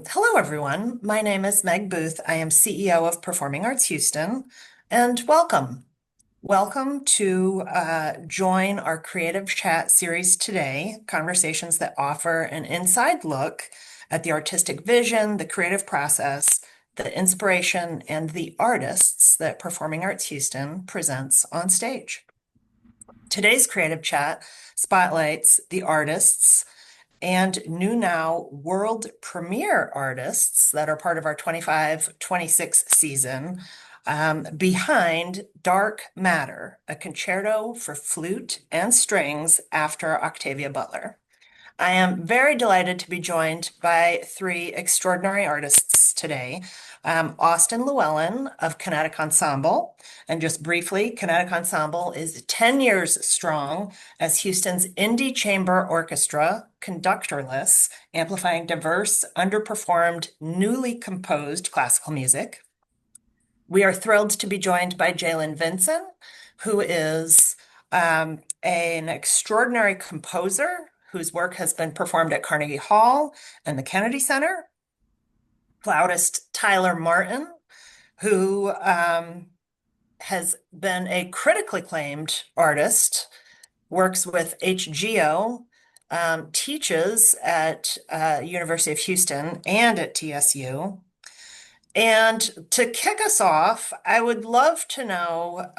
Hello, everyone. My name is Meg Booth. I am CEO of Performing Arts Houston, and welcome. Welcome to join our creative chat series today, conversations that offer an inside look at the artistic vision, the creative process, the inspiration, and the artists that Performing Arts Houston presents on stage. Today's creative chat spotlights the artists and new now world premiere artists that are part of our 25-26 season behind Dark Matter, a concerto for flute and strings after Octavia Butler. I am very delighted to be joined by three extraordinary artists today. Austin Llewellyn of Kinetic Ensemble. And just briefly, Kinetic Ensemble is 10 years strong as Houston's indie chamber orchestra, conductorless, amplifying diverse, underperformed, newly composed classical music. We are thrilled to be joined by Jaylin Vinson, who is an extraordinary composer whose work has been performed at Carnegie Hall and the Kennedy Center. Flautist Tyler Martin, who has been a critically acclaimed artist, works with HGO, teaches at University of Houston and at TSU. And to kick us off, I would love to know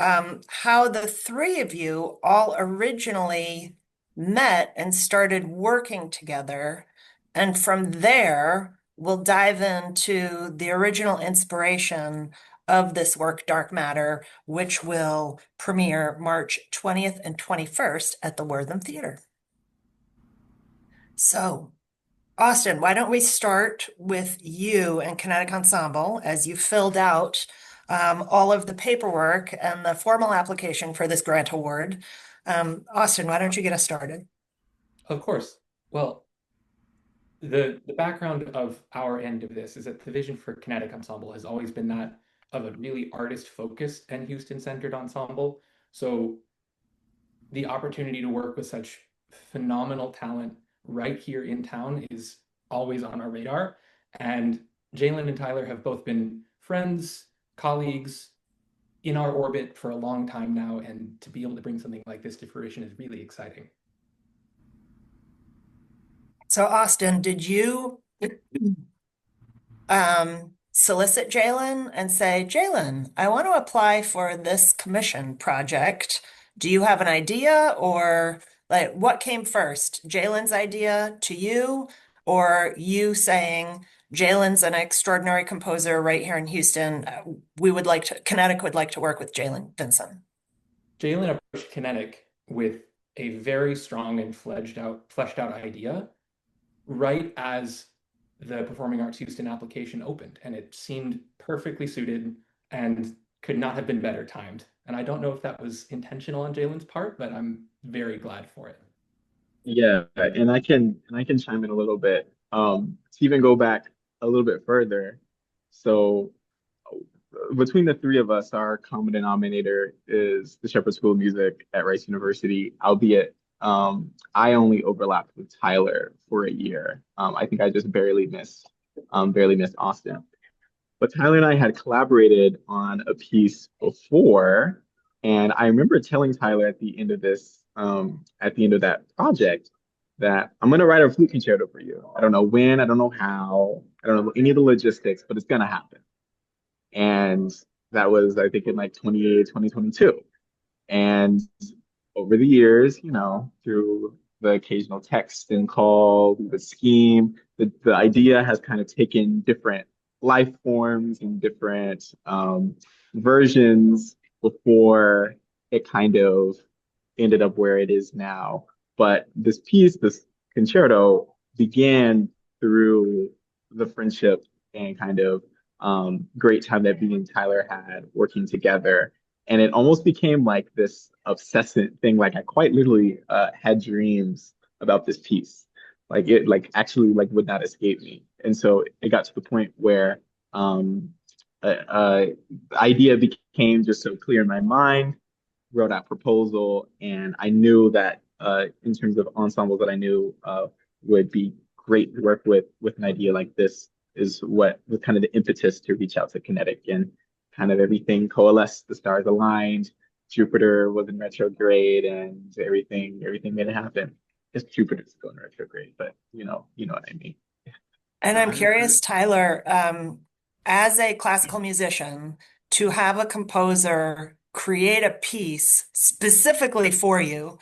how the three of you all originally met and started working together. And from there, we'll dive into the original inspiration of this work, Dark Matter, which will premiere March 20th and 21st at the Wortham Theater. So, Austin, why don't we start with you and Kinetic Ensemble as you filled out all of the paperwork and the formal application for this grant award. Austin, why don't you get us started? Of course. Well, the background of our end of this is that the vision for Kinetic Ensemble has always been that of a really artist-focused and Houston-centered ensemble. So the opportunity to work with such phenomenal talent right here in town is always on our radar. And Jalen and Tyler have both been friends, colleagues in our orbit for a long time now, and to be able to bring something like this to fruition is really exciting. So, Austin, did you solicit Jalen and say, Jalen, I want to apply for this commission project. Do you have an idea, or like what came first? Jalen's idea to you, or you saying, Jalen's an extraordinary composer right here in Houston. We would like to, Kinetic would like to work with Jaylin Vinson. Jalen approached Kinetic with a very strong and fleshed out idea right as the Performing Arts Houston application opened, and it seemed perfectly suited and could not have been better timed. And I don't know if that was intentional on Jalen's part, but I'm very glad for it. Yeah, and I can chime in a little bit. To even go back a little bit further. So between the three of us, our common denominator is the Shepherd School of Music at Rice University, albeit I only overlapped with Tyler for a year. I think I just barely missed Austin. But Tyler and I had collaborated on a piece before, and I remember telling Tyler at the end of that project, that I'm gonna write a flute concerto for you. I don't know when, I don't know how, I don't know any of the logistics, but it's gonna happen. And that was, I think, in like 2022. And over the years, through the occasional text and call, the scheme, the idea has kind of taken different life forms and different versions before it kind of ended up where it is now. But this piece, this concerto, began through the friendship and kind of great time that me and Tyler had working together. And it almost became like this obsessive thing. Like I quite literally had dreams about this piece. Like it like actually like would not escape me. And so it got to the point where the idea became just so clear in my mind, wrote out proposal, and I knew that in terms of ensembles that I knew would be great to work with an idea like this, is what was kind of the impetus to reach out to Kinetic, and kind of everything coalesced, the stars aligned, Jupiter was in retrograde, and everything made it happen. Because Jupiter's going retrograde, but you know what I mean. And Yeah, I'm I agree. curious, Tyler, as a classical musician, to have a composer create a piece specifically for you,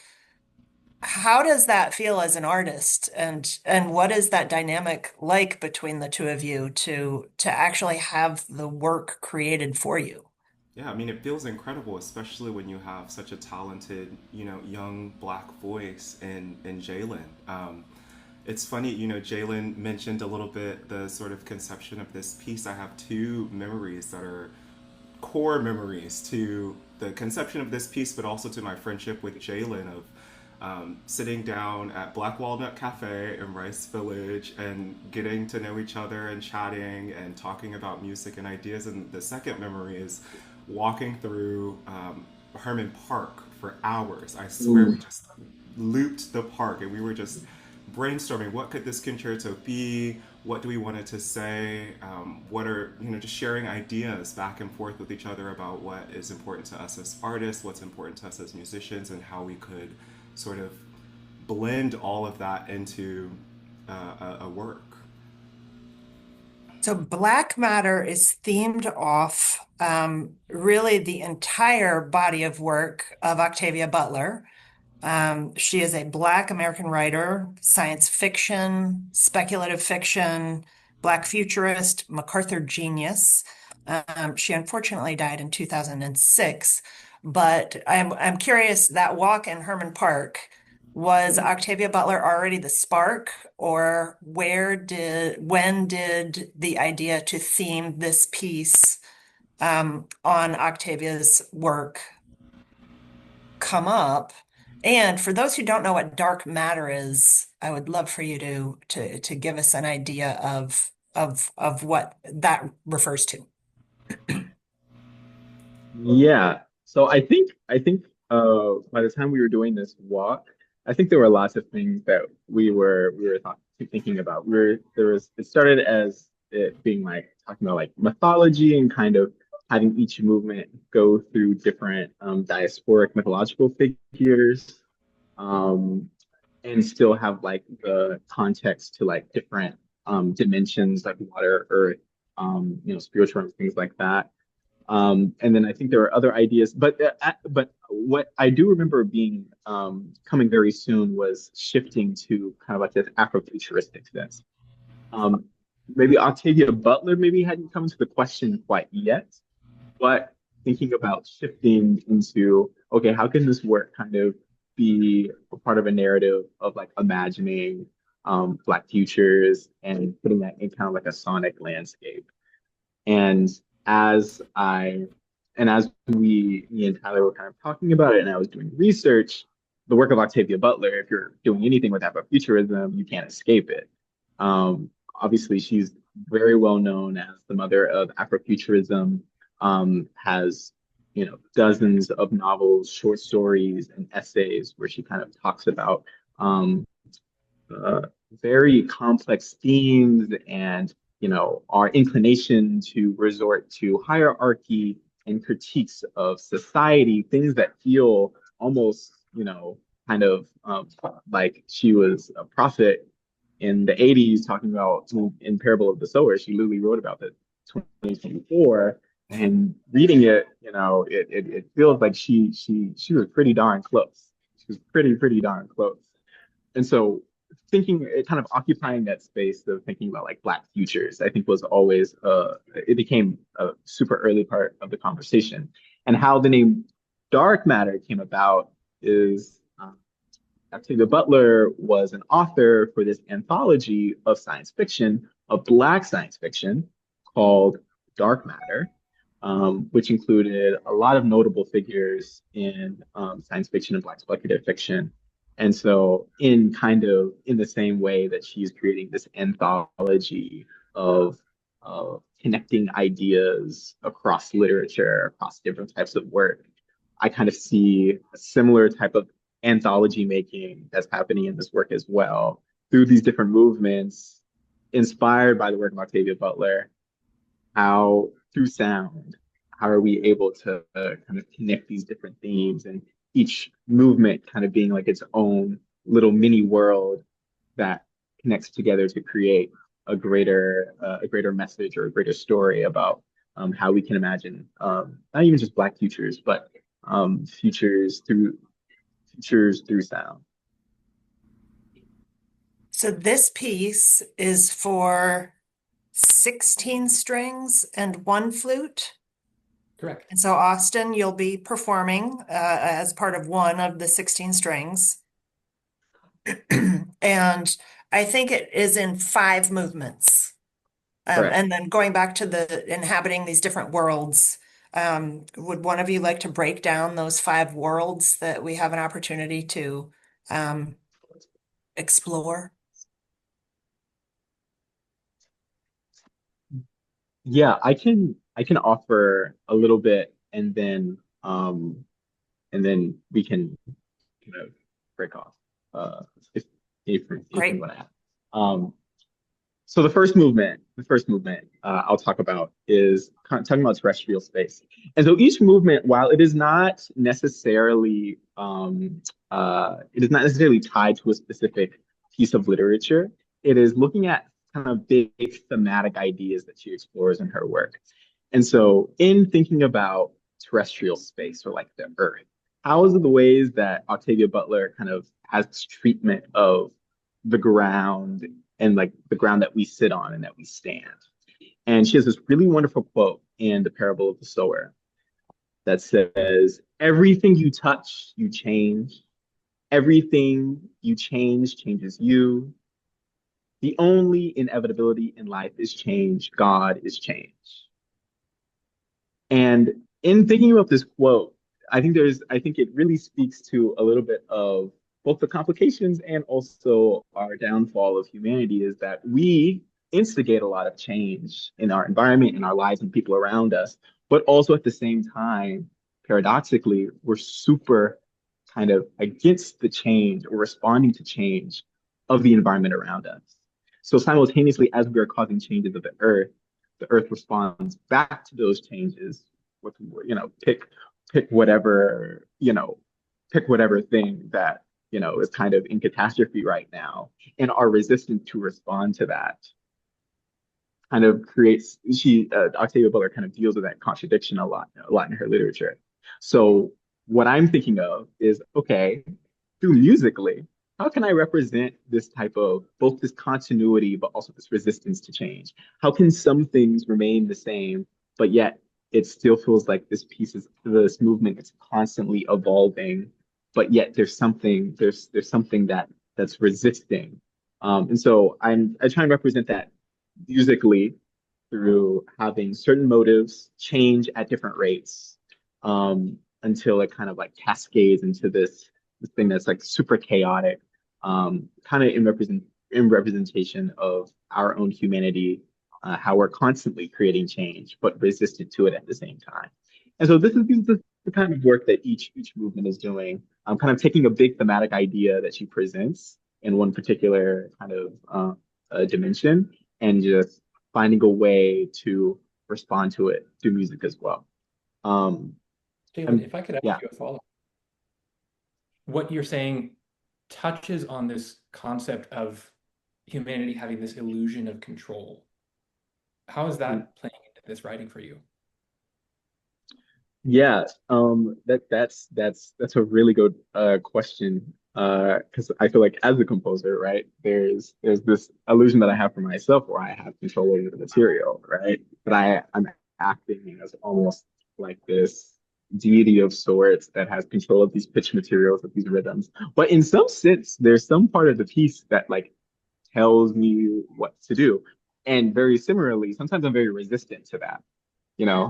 how does that feel as an artist? And what is that dynamic like between the two of you to actually have the work created for you? Yeah, I mean, it feels incredible, especially when you have such a talented, young black voice in Jaylin. It's funny, Jaylin mentioned a little bit the sort of conception of this piece. I have two memories that are core memories to the conception of this piece, but also to my friendship with Jaylin of sitting down at Black Walnut Cafe in Rice Village and getting to know each other and chatting and talking about music and ideas. And the second memory is walking through Herman Park for hours. I swear we Ooh. just looped the park and we were just brainstorming what could this concerto be, what do we want it to say, what are, just sharing ideas back and forth with each other about what is important to us as artists, what's important to us as musicians, and how we could sort of blend all of that into a work. So Black Matter is themed off really the entire body of work of Octavia Butler. She is a Black American writer, science fiction, speculative fiction, Black futurist, MacArthur genius. She unfortunately died in 2006. But I'm curious, that walk in Herman Park, was Octavia Butler already the spark, or when did the idea to theme this piece on Octavia's work come up? And for those who don't know what dark matter is, I would love for you to give us an idea of what that refers to. Yeah. So I think by the time we were doing this walk, I think there were lots of things that thinking about. It started as it being like talking about like mythology and kind of having each movement go through different diasporic mythological figures, um, and still have like the context to like different dimensions like water, earth, spiritual and things like that. And then I think there are other ideas, but what I do remember being coming very soon was shifting to kind of like this Afrofuturistic sense. Um, Maybe Octavia Butler maybe hadn't come to the question quite yet, but thinking about shifting into, okay, how can this work kind of be a part of a narrative of like imagining Black futures and putting that in kind of like a sonic landscape. And as I, and as me and Tyler were kind of talking about it, and I was doing research, the work of Octavia Butler, if you're doing anything with Afrofuturism, you can't escape it. Obviously, she's very well known as the mother of Afrofuturism, has, dozens of novels, short stories, and essays where she kind of talks about um, uh, very complex themes and our inclination to resort to hierarchy and critiques of society, things that feel almost kind of like she was a prophet in the 80s talking about in Parable of the Sower. She literally wrote about the 2024, and reading it, it feels like she was pretty darn close. She was pretty darn close. And so thinking, kind of occupying that space of thinking about like Black futures, I think was always it became a super early part of the conversation. And how the name Dark Matter came about is Octavia Butler was an author for this anthology of science fiction, of Black science fiction, called Dark Matter, which included a lot of notable figures in science fiction and Black speculative fiction. And so, in kind of in the same way that she's creating this anthology of connecting ideas across literature, across different types of work, I kind of see a similar type of anthology making that's happening in this work as well through these different movements, inspired by the work of Octavia Butler, how through sound, how are we able to kind of connect these different themes and each movement kind of being like its own little mini world that connects together to create a greater message or a greater story about how we can imagine not even just Black futures, but futures through sound. So this piece is for 16 strings and one flute. Correct. And so Austin, you'll be performing as part of one of the 16 strings. And I think it is in 5 movements. Correct. And then going back to the inhabiting these different worlds, would one of you like to break down those 5 worlds that we have an opportunity to explore? Yeah, I can offer a little bit and then we can kind of break off if if you Great. want to add. Um, so the first movement I'll talk about is talking about terrestrial space. And so each movement, while it is not necessarily tied to a specific piece of literature, it is looking at kind of big thematic ideas that she explores in her work. And so in thinking about terrestrial space or like the Earth, how is it the ways that Octavia Butler kind of has this treatment of the ground and like the ground that we sit on and that we stand. And she has this really wonderful quote in the parable of the sower that says, everything you touch, you change. Everything you change changes you. The only inevitability in life is change. God is change. And in thinking about this quote, I think it really speaks to a little bit of both the complications and also our downfall of humanity is that we instigate a lot of change in our environment, in our lives, and people around us. But also at the same time, paradoxically, we're super kind of against the change or responding to change of the environment around us. So simultaneously, as we are causing changes of the earth responds back to those changes with, pick whatever, pick whatever thing that, is kind of in catastrophe right now. And our resistance to respond to that kind of creates, Octavia Butler kind of deals with that contradiction a lot in her literature. So what I'm thinking of is, okay, through musically, how can I represent this type of both this continuity, but also this resistance to change? How can some things remain the same, but yet it still feels like this movement is constantly evolving, but yet there's something that's resisting. And so I try and represent that musically through having certain motives change at different rates until it kind of like cascades into this thing that's like super chaotic, kind of in representation of our own humanity, how we're constantly creating change but resistant to it at the same time. And so this is the kind of work that each movement is doing. I'm kind of taking a big thematic idea that she presents in one particular kind of dimension and just finding a way to respond to it through music as well. Um, Jaylin, and if I could ask yeah, you a follow-up. What you're saying touches on this concept of humanity having this illusion of control. How is that playing into this writing for you? yeah, that's a really good question. Because I feel like as a composer, right, there's this illusion that I have for myself where I have control over the material, right? But I'm acting as almost like this deity of sorts that has control of these pitch materials, of these rhythms. But in some sense, there's some part of the piece that like tells me what to do. And very similarly, sometimes I'm very resistant to that.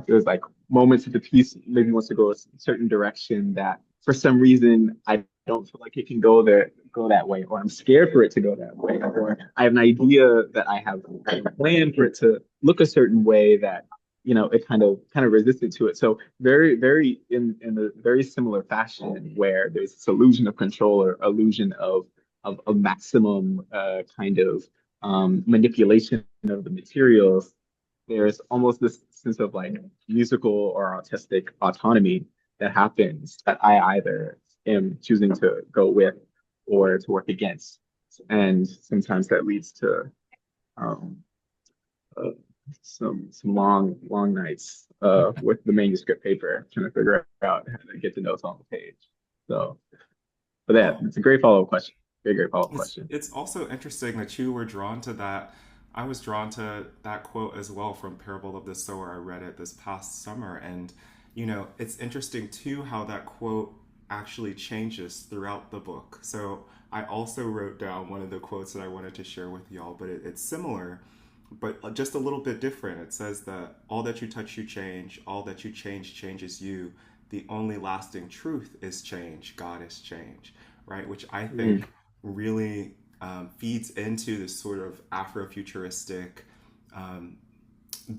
There's like moments of the piece maybe wants to go a certain direction that for some reason I don't feel like it can go that way, or I'm scared for it to go that way, or I have an idea that I have a plan for it to look a certain way that, it kind of resisted to it. So very, very in a very similar fashion where there's this illusion of control or illusion of maximum kind of manipulation of the materials, there's almost this sense of like musical or artistic autonomy that happens that I either am choosing to go with or to work against. And sometimes that leads to um, uh, some long nights with the manuscript paper trying to figure out how to get the notes on the page. So, but yeah, Well, it's a great follow-up question. Great follow-up it's question. it's also interesting that you were drawn to that. I was drawn to that quote as well from Parable of the Sower. I read it this past summer, and it's interesting too how that quote actually changes throughout the book. So I also wrote down one of the quotes that I wanted to share with y'all, but it's similar, but just a little bit different. It says that all that you touch, you change. All that you change changes you. The only lasting truth is change. God is change, right? Which I Mm, think really feeds into this sort of Afrofuturistic um,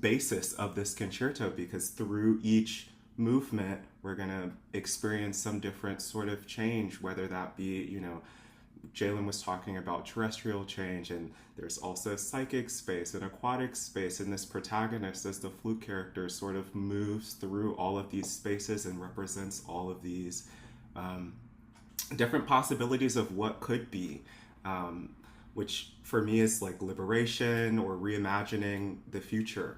basis of this concerto, because through each movement, we're going to experience some different sort of change, whether that be, Jaylin was talking about terrestrial change, and there's also psychic space and aquatic space. And this protagonist, as the flute character, sort of moves through all of these spaces and represents all of these um, different possibilities of what could be, um, which for me is like liberation or reimagining the future,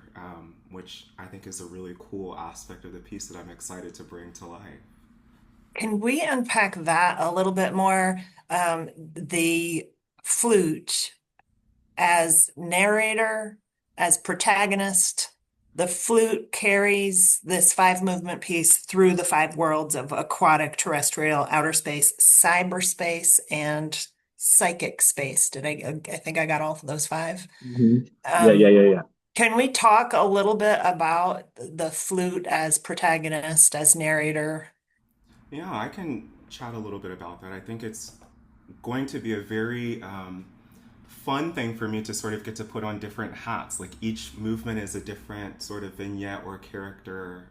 which I think is a really cool aspect of the piece that I'm excited to bring to life. Can we unpack that a little bit more? The flute as narrator, as protagonist, the flute carries this five movement piece through the five worlds of aquatic, terrestrial, outer space, cyberspace, and psychic space. I think I got all of those five. mhm. Um, Yeah. can we talk a little bit about the flute as protagonist, as narrator? Yeah, I can chat a little bit about that. I think it's going to be a very fun thing for me to sort of get to put on different hats. Like each movement is a different sort of vignette or character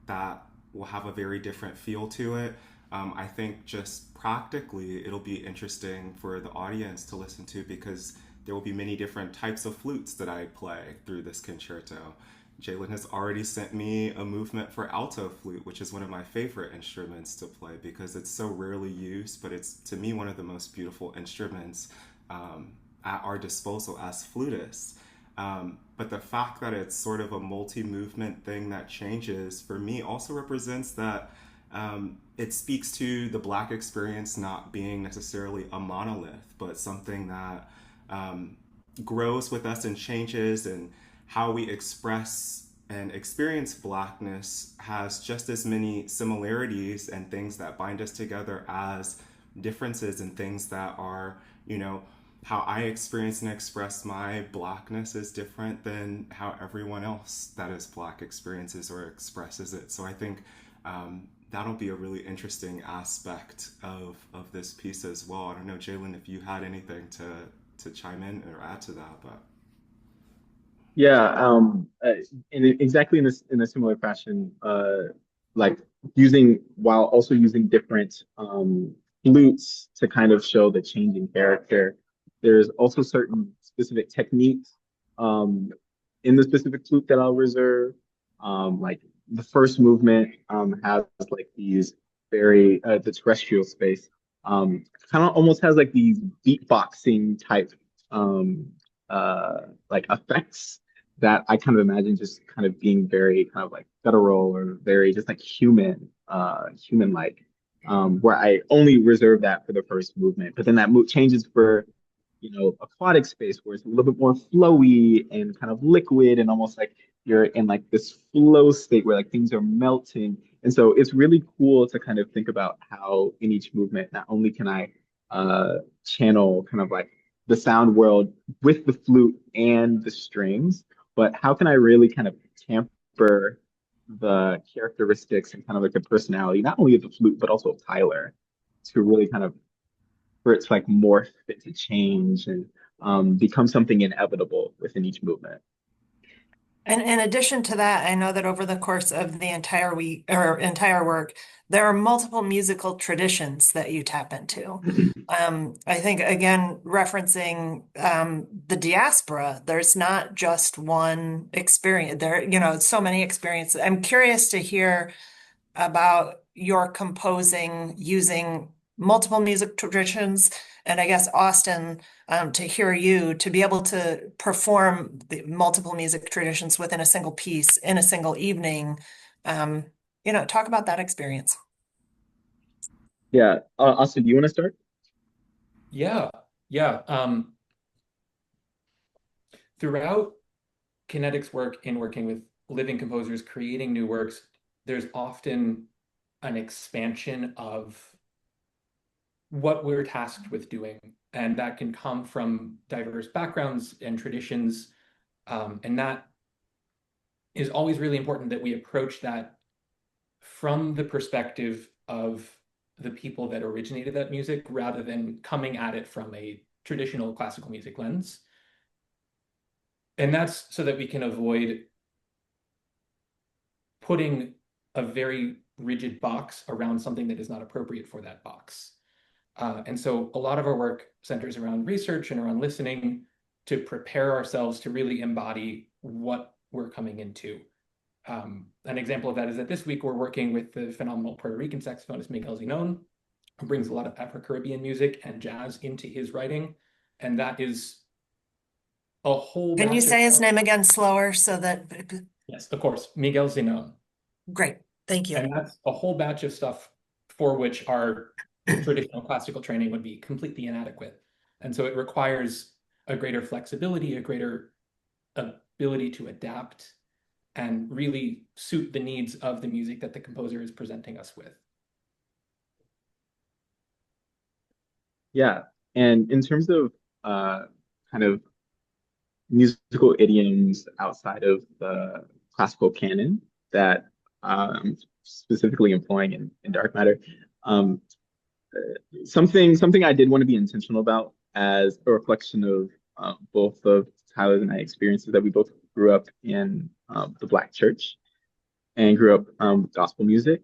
that will have a very different feel to it. I think just practically, it'll be interesting for the audience to listen to, because there will be many different types of flutes that I play through this concerto. Jaylin has already sent me a movement for alto flute, which is one of my favorite instruments to play because it's so rarely used, but it's to me one of the most beautiful instruments at our disposal as flutists. But the fact that it's sort of a multi movement thing that changes for me also represents that it speaks to the Black experience not being necessarily a monolith, but something that um, grows with us and changes, and how we express and experience Blackness has just as many similarities and things that bind us together as differences, and things that are, you know, how I experience and express my Blackness is different than how everyone else that is Black experiences or expresses it. So I think that'll be a really interesting aspect of this piece as well. I don't know, Jaylin, if you had anything to chime in or add to that, but Yeah, exactly in a similar fashion, like using while also using different flutes to kind of show the changing character. There's also certain specific techniques um, in the specific flute that I'll reserve. Like the first movement has like these very the terrestrial space kind of almost has like these beatboxing type um, like effects that I kind of imagine just kind of being very kind of like guttural or very just like human like, where I only reserve that for the first movement. But then that move changes for, aquatic space where it's a little bit more flowy and kind of liquid and almost like you're in like this flow state where like things are melting. And so it's really cool to kind of think about how in each movement, not only can I channel kind of like the sound world with the flute and the strings, but how can I really kind of tamper the characteristics and kind of like the personality, not only of the flute, but also of Tyler, to really kind of for it to like morph it to change and become something inevitable within each movement. And in addition to that, I know that over the course of the entire week or entire work, there are multiple musical traditions that you tap into. I think again, referencing the diaspora, there's not just one experience. There, so many experiences. I'm curious to hear about your composing using multiple music traditions. And I guess, Austin, to hear you to be able to perform the multiple music traditions within a single piece in a single evening, talk about that experience. Yeah. Austin, do you want to start? Yeah, yeah. Throughout Kinetic's work in working with living composers, creating new works, there's often an expansion of what we're tasked with doing. And that can come from diverse backgrounds and traditions. And that is always really important that we approach that from the perspective of the people that originated that music rather than coming at it from a traditional classical music lens. And that's so that we can avoid putting a very rigid box around something that is not appropriate for that box. And so a lot of our work centers around research and around listening to prepare ourselves to really embody what we're coming into. An example of that is that this week we're working with the phenomenal Puerto Rican saxophonist Miguel Zinon, who brings a lot of Afro-Caribbean music and jazz into his writing. And that is a whole Can you batch of say his stuff. name again slower so that, Yes, of course, Miguel Zinon. great, thank you. And that's a whole batch of stuff for which our traditional classical training would be completely inadequate. And so it requires a greater flexibility, a greater ability to adapt and really suit the needs of the music that the composer is presenting us with. Yeah. And in terms of kind of musical idioms outside of the classical canon that specifically employing in dark matter, um, something I did want to be intentional about as a reflection of both of Tyler's and I experiences that we both grew up in the Black church and grew up with gospel music.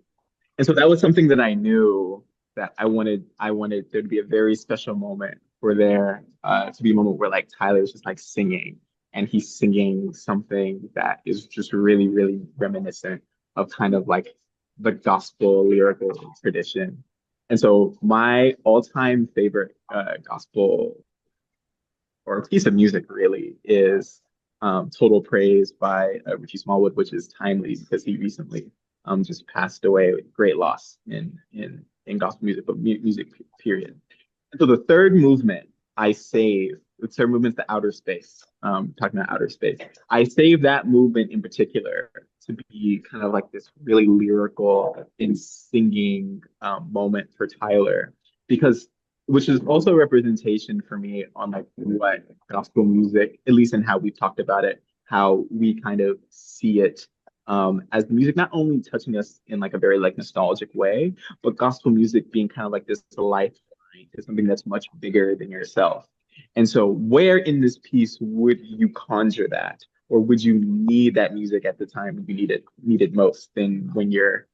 And so that was something that I knew that I wanted there to be a very special moment for there to be a moment where like Tyler's just like singing and he's singing something that is just really, really reminiscent of kind of like the gospel lyrical tradition. And so my all-time favorite gospel or a piece of music really is Total Praise by Richie Smallwood, which is timely because he recently just passed away. Great loss in gospel music, but music period. And so the third movement I save, the third movement's the outer space. Talking about outer space, I save that movement in particular to be kind of like this really lyrical and singing moment for Tyler because which is also a representation for me on like what gospel music, at least in how we've talked about it, how we kind of see it as the music not only touching us in like a very like nostalgic way, but gospel music being kind of like this lifeline to something that's much bigger than yourself. And so, where in this piece would you conjure that, or would you need that music at the time you need it most than when you're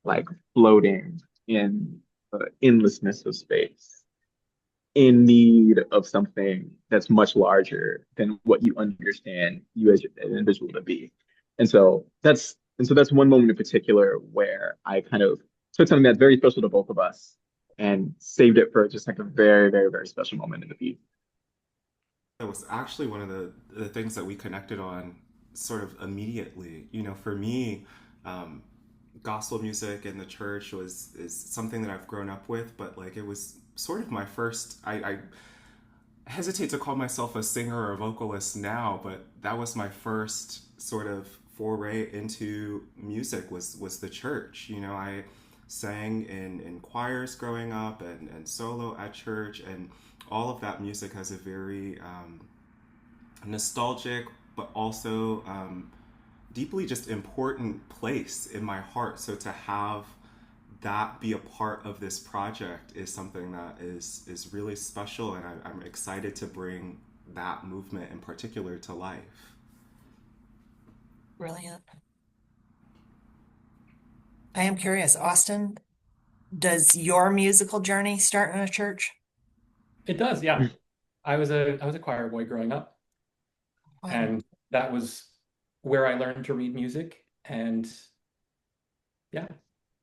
like floating in the endlessness of space, in need of something that's much larger than what you understand you as an individual to be. And so that's one moment in particular where I kind of took something that's very special to both of us and saved it for just like a very, very, very special moment in the piece. That was actually one of the things that we connected on sort of immediately. You know, for me, um, gospel music in the church was is something that I've grown up with, but like it was sort of my first. I hesitate to call myself a singer or a vocalist now, but that was my first sort of foray into music was the church. You know, I sang in choirs growing up and solo at church, and all of that music has a very nostalgic, but also deeply just important place in my heart. So to have that be a part of this project is something that is really special, and I'm excited to bring that movement in particular to life. Brilliant. I am curious, Austin, does your musical journey start in a church? It does, yeah. I was a choir boy growing up, Wow, and that was where I learned to read music. And yeah,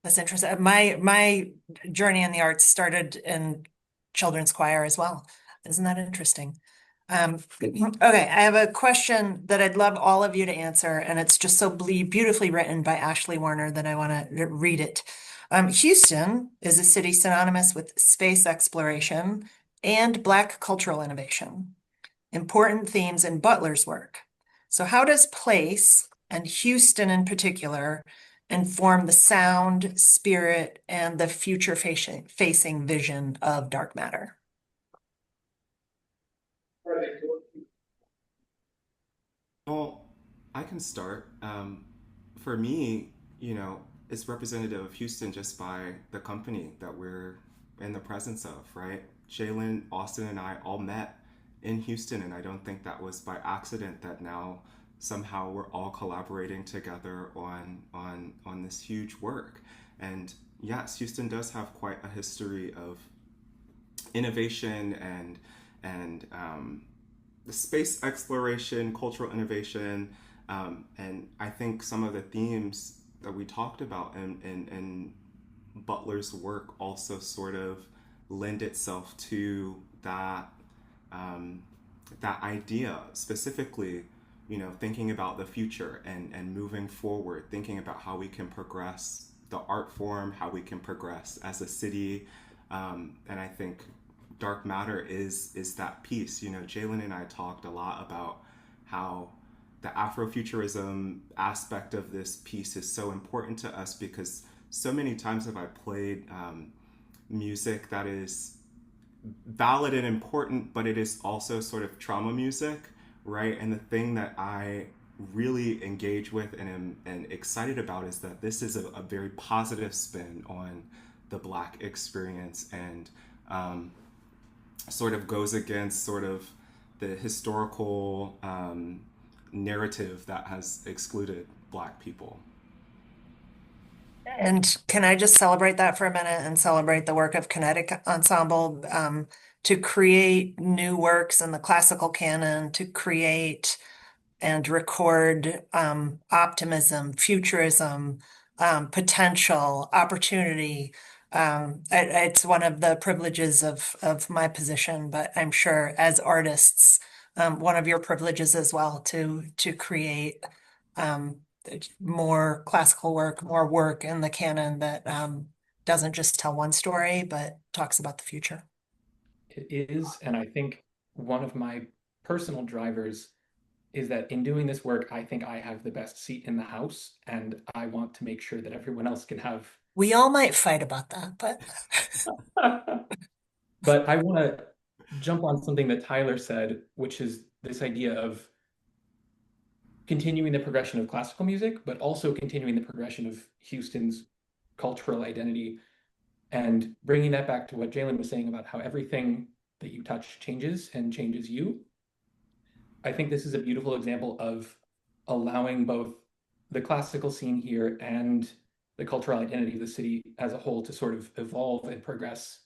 that's interesting. My journey in the arts started in children's choir as well. Isn't that interesting? Okay, I have a question that I'd love all of you to answer, and it's just so beautifully written by Ashley Warner that I want to read it. Houston is a city synonymous with space exploration and Black cultural innovation, important themes in Butler's work. So, how does place, and Houston in particular, inform the sound, spirit, and the future facing vision of dark matter? Well, I can start. For me, it's representative of Houston just by the company that we're in the presence of, right? Jalen, Austin, and I all met in Houston, and I don't think that was by accident that now somehow we're all collaborating together on this huge work. And yes, Houston does have quite a history of innovation and the space exploration, cultural innovation, and I think some of the themes that we talked about in Butler's work also sort of lend itself to um, that idea specifically. Thinking about the future and moving forward, thinking about how we can progress the art form, how we can progress as a city, and I think dark matter is that piece. Jalen and I talked a lot about how the Afrofuturism aspect of this piece is so important to us because so many times have I played music that is valid and important, but it is also sort of trauma music, right? And the thing that I really engage with and excited about is that this is a very positive spin on the Black experience and sort of goes against sort of the historical narrative that has excluded Black people. And can I just celebrate that for a minute and celebrate the work of Kinetic Ensemble to create new works in the classical canon, to create and record optimism, futurism, potential, opportunity. It's one of the privileges of my position, but I'm sure as artists, one of your privileges as well to create um, more classical work, more work in the canon that doesn't just tell one story, but talks about the future. it is. And I think one of my personal drivers is that in doing this work, I think I have the best seat in the house, and I want to make sure that everyone else can have. We all might fight about that, but But I want to jump on something that Tyler said, which is this idea of continuing the progression of classical music, but also continuing the progression of Houston's cultural identity and bringing that back to what Jaylin was saying about how everything that you touch changes and changes you. I think this is a beautiful example of allowing both the classical scene here and the cultural identity of the city as a whole to sort of evolve and progress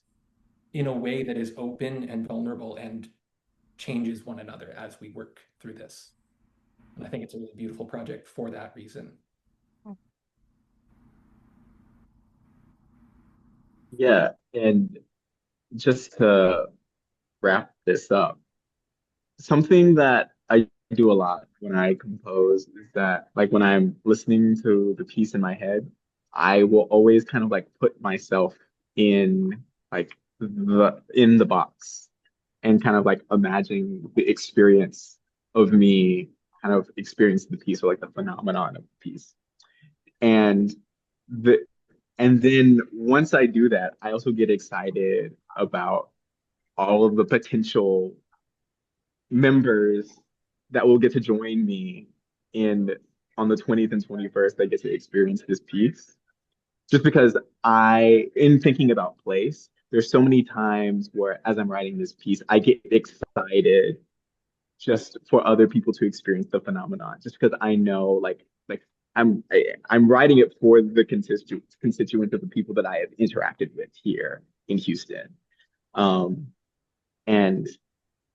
in a way that is open and vulnerable and changes one another as we work through this. And I think it's a really beautiful project for that reason. Yeah, and just to wrap this up, something that I do a lot when I compose is that, like, when I'm listening to the piece in my head, I will always kind of like put myself in like the box and kind of like imagining the experience of me kind of experiencing the piece or like the phenomenon of the piece. And the and then once I do that, I also get excited about all of the potential members that will get to join me in on the 20th and 21st that get to experience this piece. Just because in thinking about place, there's so many times where as I'm writing this piece, I get excited just for other people to experience the phenomenon, just because I know like I'm writing it for the constituents of the people that I have interacted with here in Houston. Um, and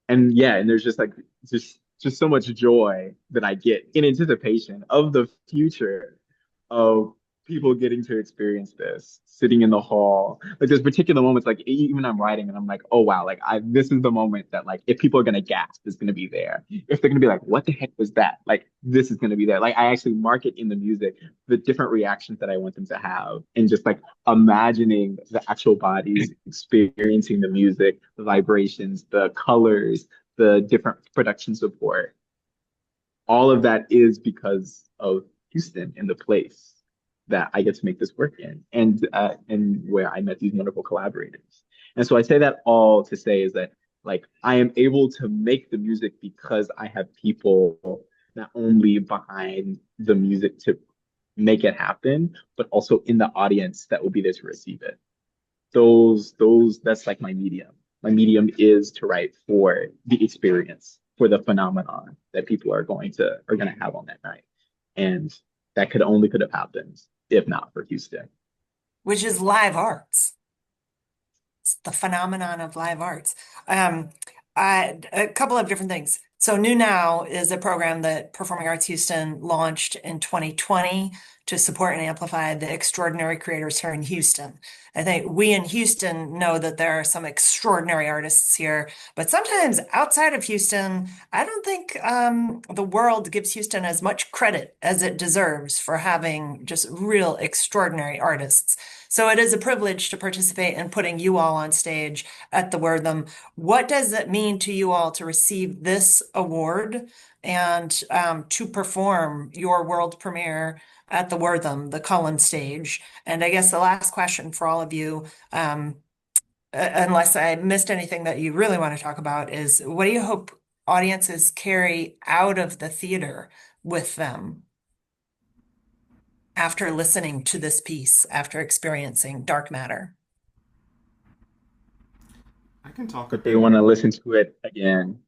yeah, and there's just like just so much joy that I get in anticipation of the future of people getting to experience this, sitting in the hall. Like there's particular moments, like even I'm writing and I'm like, oh wow, like I this is the moment that like if people are gonna gasp, it's gonna be there. If they're gonna be like, what the heck was that? Like this is gonna be there. Like I actually mark it in the music, the different reactions that I want them to have, and just like imagining the actual bodies experiencing the music, the vibrations, the colors, the different production support. All of that is because of Houston and the place that I get to make this work in, and where I met these wonderful collaborators. And so I say that all to say is that like I am able to make the music because I have people not only behind the music to make it happen, but also in the audience that will be there to receive it. Those that's like my medium. My medium is to write for the experience, for the phenomenon that people are gonna have on that night. And that could have happened if not for Houston. which is live arts. It's the phenomenon of live arts. Um, a couple of different things. So New Now is a program that Performing Arts Houston launched in 2020 to support and amplify the extraordinary creators here in Houston. I think we in Houston know that there are some extraordinary artists here, but sometimes outside of Houston, I don't think the world gives Houston as much credit as it deserves for having just real extraordinary artists. So it is a privilege to participate in putting you all on stage at the Wortham. What does it mean to you all to receive this award and to perform your world premiere at the Wortham, the Cullen stage? And I guess the last question for all of you, unless I missed anything that you really want to talk about, is what do you hope audiences carry out of the theater with them after listening to this piece, after experiencing dark matter? I can talk a But they bit. want to listen to it again.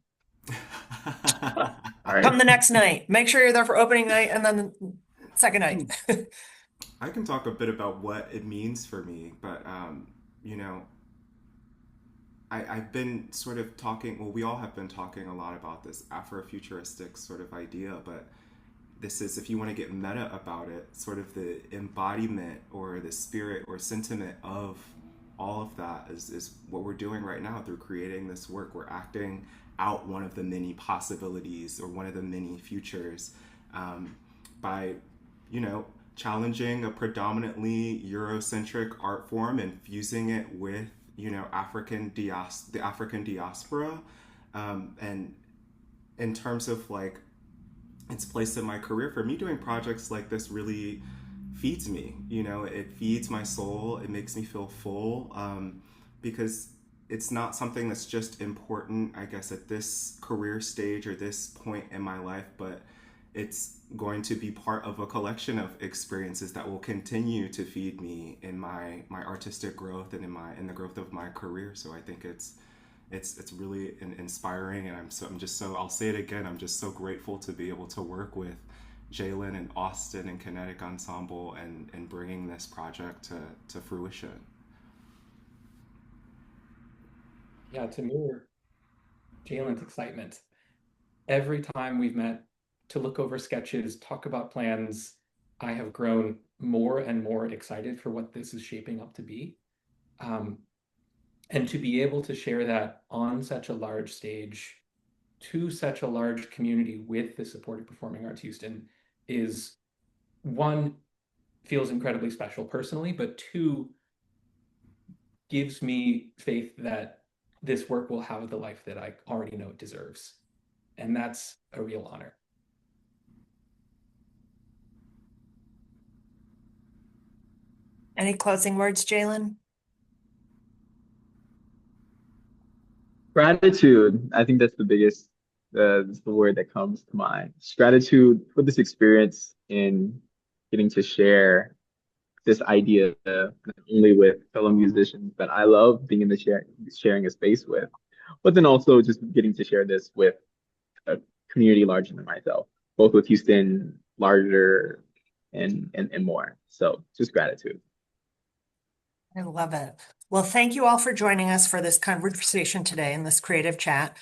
All right. Come the next night. Make sure you're there for opening night and then the second night. I can talk a bit about what it means for me, but you know, I've been sort of talking, well, we all have been talking a lot about this Afrofuturistic sort of idea, but this is, if you want to get meta about it, sort of the embodiment or the spirit or sentiment of all of that is what we're doing right now through creating this work. We're acting out one of the many possibilities or one of the many futures by, you know, challenging a predominantly Eurocentric art form and fusing it with, you know, the African diaspora, and in terms of like its place in my career. For me, doing projects like this really feeds me. You know, it feeds my soul. It makes me feel full, because it's not something that's just important, I guess, at this career stage or this point in my life, but it's going to be part of a collection of experiences that will continue to feed me in my artistic growth and in the growth of my career. So I think it's really inspiring, and I'm just so, I'll say it again, I'm just so grateful to be able to work with Jaylin and Austin and Kinetic Ensemble and bringing this project to fruition. Yeah, to mirror Jalen's excitement, every time we've met to look over sketches, talk about plans, I have grown more and more excited for what this is shaping up to be. Um, and to be able to share that on such a large stage to such a large community with the support of Performing Arts Houston is, one, feels incredibly special personally, but two, gives me faith that this work will have the life that I already know it deserves. And that's a real honor. Any closing words, Jaylin? Gratitude. I think that's the biggest, that's the word that comes to mind. Just gratitude for this experience in getting to share this idea not only with fellow musicians that I love being in the sharing a space with, but then also just getting to share this with a community larger than myself, both with Houston larger and more. So just gratitude. I love it. Well, thank you all for joining us for this conversation today in this creative chat.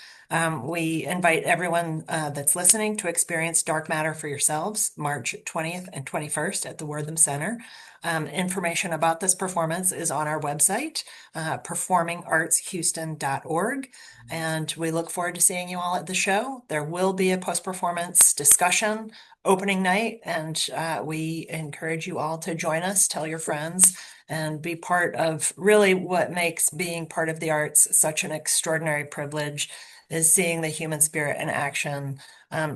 We invite everyone that's listening to experience Dark Matter for yourselves, March 20th and 21st at the Wortham Center. Information about this performance is on our website, performingartshouston.org. And we look forward to seeing you all at the show. There will be a post-performance discussion opening night, and we encourage you all to join us, tell your friends, and be part of really what makes being part of the arts such an extraordinary privilege is seeing the human spirit in action,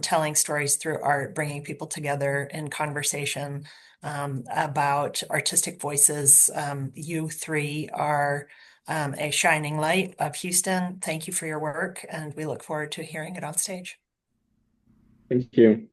telling stories through art, bringing people together in conversation about artistic voices. You three are a shining light of Houston. Thank you for your work, and we look forward to hearing it on stage. Thank you.